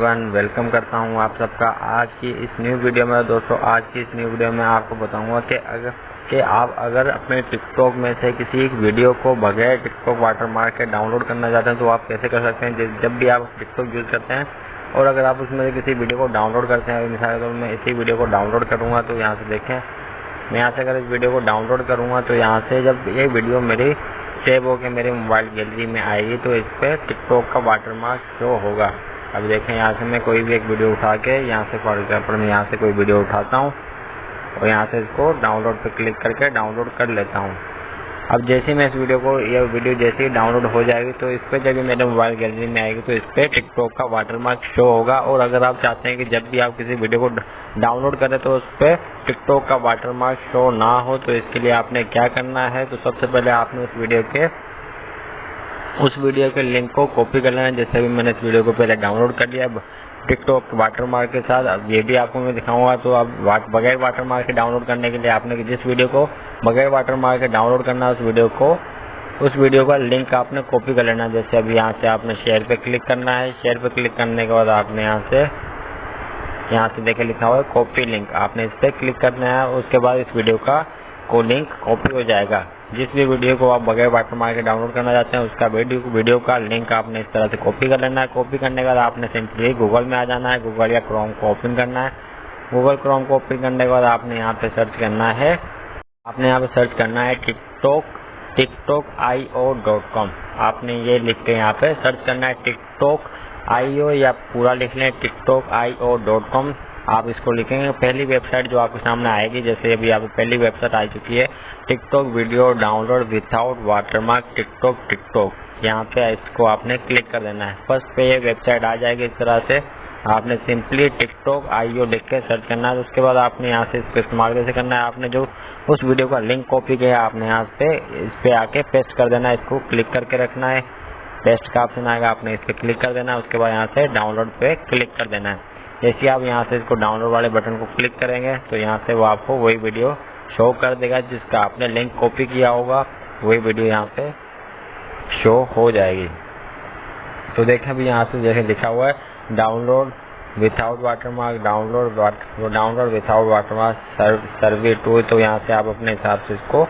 Everyone, welcome करता हूं आप सबका आज की इस न्यू वीडियो में। दोस्तों, आज की इस न्यू वीडियो में आपको बताऊंगा कि आप अगर अपने टिकटॉक में से किसी एक वीडियो को बगैर टिकटॉक वाटरमार्क के डाउनलोड करना चाहते हैं तो आप कैसे कर सकते हैं। जब भी आप टिकटॉक यूज़ करते हैं और अगर आप उसमें किसी वीडियो को डाउनलोड करते हैं, मिसाल के तौर में इसी वीडियो को डाउनलोड करूँगा तो यहाँ से देखें, मैं यहाँ से अगर इस वीडियो को डाउनलोड करूँगा तो यहाँ से जब ये वीडियो मेरी सेव होकर मेरे मोबाइल गैलरी में आएगी तो इस पर टिकटॉक का वाटरमार्क शो होगा। अब देखें, यहाँ से मैं कोई भी एक वीडियो उठा के यहाँ से फॉर एग्जाम्पल मैं यहाँ से कोई वीडियो उठाता हूँ और यहाँ से इसको डाउनलोड पे क्लिक करके डाउनलोड कर लेता हूँ। अब जैसे मैं इस वीडियो को वीडियो जैसे ही डाउनलोड हो जाएगी तो इस पर जब मेरे मोबाइल गैलरी में आएगी तो इस पर टिकटॉक का वाटरमार्क शो होगा। और अगर आप चाहते हैं कि जब भी आप किसी वीडियो को डाउनलोड करें तो उस पर टिकटॉक का वाटरमार्क शो ना हो, तो इसके लिए आपने क्या करना है, तो सबसे पहले आपने उस वीडियो के लिंक को कॉपी कर लेना है। जैसे भी मैंने इस वीडियो को पहले डाउनलोड कर लिया टिकटॉक वाटरमार्क के साथ। अब ये भी आपको मैं दिखाऊंगा। तो अब बगैर वाटरमार्क के डाउनलोड करने के लिए आपने जिस वीडियो को बगैर वाटरमार्क के डाउनलोड करना है उस वीडियो का लिंक आपने कॉपी कर लेना है। जैसे अभी यहाँ से आपने शेयर पे क्लिक करना है। शेयर पे क्लिक करने के बाद आपने यहाँ से देखे लिखा हुआ है कॉपी लिंक, आपने इस पर क्लिक करना है। उसके बाद इस वीडियो का लिंक कॉपी हो जाएगा। जिस भी वीडियो को आप बगैर वाटरमार्क के डाउनलोड करना चाहते हैं उसका वीडियो का लिंक आपने इस तरह से कॉपी कर लेना है। कॉपी करने के बाद आपने सिंपली गूगल में आ जाना है। गूगल या क्रोम को ओपन करना है। गूगल क्रोम को ओपन करने के बाद आपने यहाँ पे सर्च करना है। tiktok.io.com। आपने ये लिख के यहाँ पे सर्च करना है tiktok.io या पूरा लिख लें tiktok.io.com। आप इसको लिखेंगे, पहली वेबसाइट जो आपके सामने आएगी, जैसे अभी आप पहली वेबसाइट आ चुकी है TikTok video download without watermark TikTok. यहाँ पे इसको आपने क्लिक कर देना है। फर्स्ट पे ये वेबसाइट आ जाएगी। इस तरह से आपने सिंपली tiktok.io लिख के सर्च करना है। उसके बाद आपने यहाँ से इसको इस्तेमाल कैसे करना है, आपने जो उस वीडियो का लिंक कॉपी किया आपने यहाँ पे इस पे आके पेस्ट कर देना है। इसको क्लिक करके रखना है। पेस्ट का ऑप्शन आएगा, आपने इस पर क्लिक कर देना है। उसके बाद यहाँ से डाउनलोड पे क्लिक कर देना है। जैसे आप यहाँ से इसको डाउनलोड वाले बटन को क्लिक करेंगे तो यहाँ से वो आपको वही वीडियो शो कर देगा जिसका आपने लिंक कॉपी किया होगा। वही वीडियो यहाँ पे शो हो जाएगी। तो देखें अभी यहाँ से जैसे लिखा हुआ है download without watermark, download without watermark server two. तो यहाँ से आप अपने हिसाब से इसको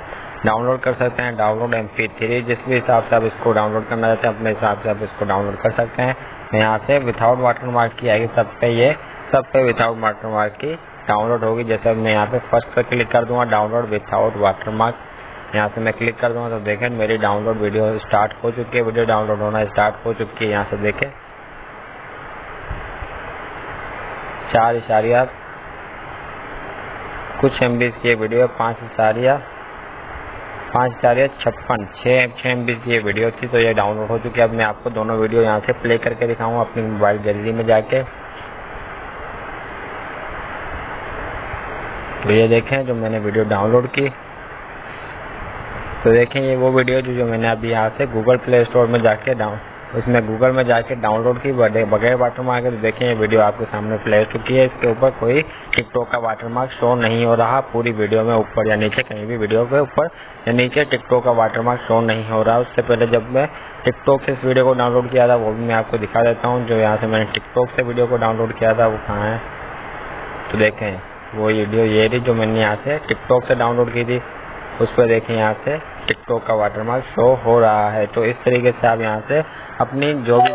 डाउनलोड कर सकते हैं। डाउनलोड MP3 जिस भी हिसाब से आप इसको डाउनलोड करना चाहते हैं अपने हिसाब से आप इसको डाउनलोड कर सकते हैं। यहाँ से विदाउट वाटरमार्क की आएगी, सब पे विदाउट वाटरमार्क की डाउनलोड होगी। जैसे मैं यहाँ पे फर्स्ट पे क्लिक कर दूंगा डाउनलोड विदाउट वाटरमार्क, यहाँ से मैं क्लिक कर दूंगा तो देखें मेरी डाउनलोड वीडियो स्टार्ट हो चुकी है। वीडियो डाउनलोड होना स्टार्ट हो चुकी है। यहाँ से देखें 4 कुछ MB की वीडियो 5.56 MB की वीडियो थी। तो ये डाउनलोड हो चुकी है। अब मैं आपको दोनों वीडियो यहाँ से प्ले करके दिखाऊंगा अपनी मोबाइल गैलरी में जाके। तो ये देखें जो मैंने वीडियो डाउनलोड की, तो देखें ये वो वीडियो जो मैंने अभी यहाँ से गूगल प्ले स्टोर में जाके गूगल में जाके डाउनलोड की बगैर वाटरमार्क के। तो देखें ये वीडियो आपके सामने प्ले हो चुकी है। इसके ऊपर कोई टिकटॉक का वाटरमार्क शो नहीं हो रहा। पूरी वीडियो में ऊपर या नीचे कहीं भी वीडियो के ऊपर या नीचे टिकटॉक का वाटरमार्क शो नहीं हो रहा। उससे पहले जब मैं टिकटॉक से इस वीडियो को डाउनलोड किया था वो भी मैं आपको दिखा देता हूँ। जो यहाँ से मैंने टिकटॉक से वीडियो को डाउनलोड किया था वो कहाँ है, तो देखें वो वीडियो ये रही जो मैंने यहाँ से टिकटॉक से डाउनलोड की थी। उस पर देखें यहाँ से टिकटॉक का वाटरमार्क शो हो रहा है। तो इस तरीके से आप यहाँ से अपनी जो भी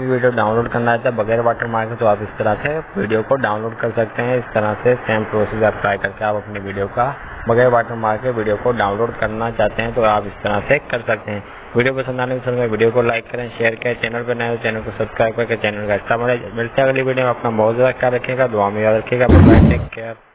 वीडियो डाउनलोड करना चाहते हैं बगैर वाटरमार्क तो आप इस तरह से वीडियो को डाउनलोड कर सकते हैं। इस तरह से सेम प्रोसेस आप ट्राई करके आप अपनी वीडियो का बगैर वाटरमार्क के वीडियो को डाउनलोड करना चाहते हैं तो आप इस तरह से कर सकते हैं। वीडियो पसंद आने के समय वीडियो को लाइक करें, शेयर करें, चैनल पर नए हो चैनल को सब्सक्राइब करके चैनल का हिस्सा बने। मिलते हैं अगली वीडियो में। अपना बहुत ज़्यादा ख्याल रखिएगा, दुआ में याद रखिएगा। Bye bye, take care.